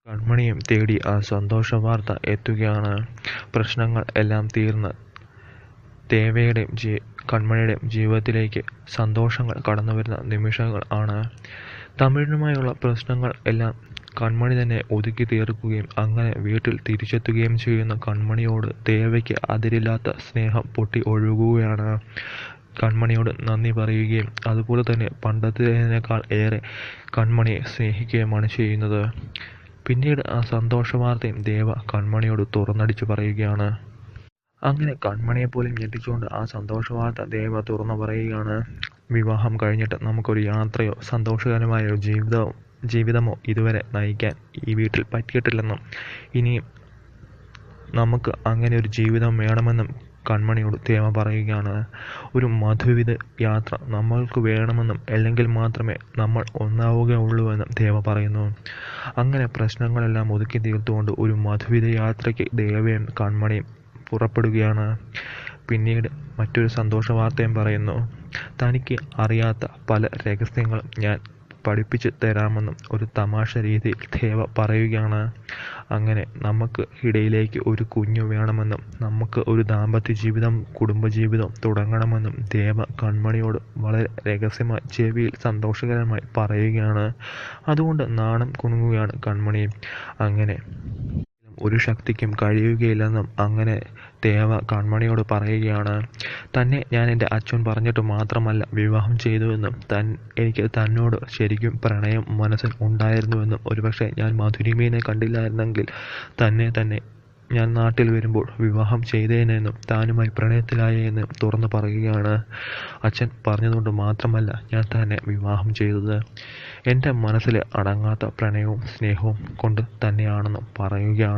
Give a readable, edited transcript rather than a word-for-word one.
കൺമണിയും തേടി ആ സന്തോഷവാർത്ത എത്തുകയാണ്. പ്രശ്നങ്ങൾ എല്ലാം തീർന്ന് ദേവയുടെയും കൺമണിയുടെയും ജീവിതത്തിലേക്ക് സന്തോഷങ്ങൾ കടന്നുവരുന്ന നിമിഷങ്ങൾ ആണ്. തമിഴനുമായുള്ള പ്രശ്നങ്ങൾ എല്ലാം കൺമണി തന്നെ ഒതുക്കി തീർക്കുകയും അങ്ങനെ വീട്ടിൽ തിരിച്ചെത്തുകയും ചെയ്യുന്ന കൺമണിയോട് ദേവയ്ക്ക് അതിരില്ലാത്ത സ്നേഹം പൊട്ടി ഒഴുകുകയാണ്. കൺമണിയോട് നന്ദി പറയുകയും അതുപോലെ തന്നെ പണ്ടത്തേതിനേക്കാൾ ഏറെ കൺമണിയെ സ്നേഹിക്കുകയുമാണ് ചെയ്യുന്നത്. പിന്നീട് ആ സന്തോഷവാർത്തയും ദേവ കൺമണിയോട് തുറന്നടിച്ചു പറയുകയാണ്. അങ്ങനെ കൺമണിയെപ്പോലും ഞെട്ടിച്ചുകൊണ്ട് ആ സന്തോഷവാർത്ത ദേവ തുറന്നു പറയുകയാണ്. വിവാഹം കഴിഞ്ഞിട്ട് നമുക്കൊരു യാത്രയോ സന്തോഷകരമായ ജീവിതമോ ഇതുവരെ നയിക്കാൻ ഈ വീട്ടിൽ പറ്റിയിട്ടില്ലെന്നും ഇനിയും നമുക്ക് അങ്ങനെ ഒരു ജീവിതം വേണമെന്നും കൺമണിയോട് ദേവ പറയുകയാണ്. ഒരു മധുവിധ യാത്ര നമ്മൾക്ക് വേണമെന്നും അല്ലെങ്കിൽ മാത്രമേ നമ്മൾ ഒന്നാവുകയുള്ളൂവെന്നും ദേവ പറയുന്നു. അങ്ങനെ പ്രശ്നങ്ങളെല്ലാം ഒതുക്കി തീർത്തുകൊണ്ട് ഒരു മധുവിധ യാത്രയ്ക്ക് ദേവയും കൺമണിയും പുറപ്പെടുകയാണ്. പിന്നീട് മറ്റൊരു സന്തോഷ വാർത്തയും പറയുന്നു. തനിക്ക് അറിയാത്ത പല രഹസ്യങ്ങളും ഞാൻ പഠിപ്പിച്ച് തരാമെന്നും ഒരു തമാശ രീതിയിൽ ദേവ പറയുകയാണ്. അങ്ങനെ നമുക്ക് ഇടയിലേക്ക് ഒരു കുഞ്ഞു വേണമെന്നും നമുക്ക് ഒരു ദാമ്പത്യ ജീവിതം കുടുംബജീവിതം തുടങ്ങണമെന്നും ദേവ കൺമണിയോട് വളരെ രഹസ്യമായി ചെവിയിൽ സന്തോഷകരമായി പറയുകയാണ്. അതുകൊണ്ട് നാണം കുണുങ്ങുകയാണ് കൺമണി. അങ്ങനെ ഒരു ശക്തിക്കും കഴിയുകയില്ലെന്നും അങ്ങനെ ദേവ കൺമണിയോട് പറയുകയാണ്. തന്നെ ഞാൻ എൻ്റെ അച്ഛൻ പറഞ്ഞിട്ട് മാത്രമല്ല വിവാഹം ചെയ്തുവെന്നും എനിക്ക് തന്നോട് ശരിക്കും പ്രണയം മനസ്സിൽ ഉണ്ടായിരുന്നുവെന്നും ഒരുപക്ഷെ ഞാൻ മധുരിമയെ കണ്ടില്ലായിരുന്നെങ്കിൽ തന്നെ ഞാൻ നാട്ടിൽ വരുമ്പോൾ വിവാഹം ചെയ്തേനെന്നും താനുമായി പ്രണയത്തിലായെന്നും തുറന്നു പറയുകയാണ്. അച്ഛൻ പറഞ്ഞതുകൊണ്ട് മാത്രമല്ല ഞാൻ തന്നെ വിവാഹം ചെയ്തത്. എൻ്റെ മനസ്സിൽ അടങ്ങാത്ത പ്രണയവും സ്നേഹവും കൊണ്ട് തന്നെയാണെന്നും പറയുകയാണ്.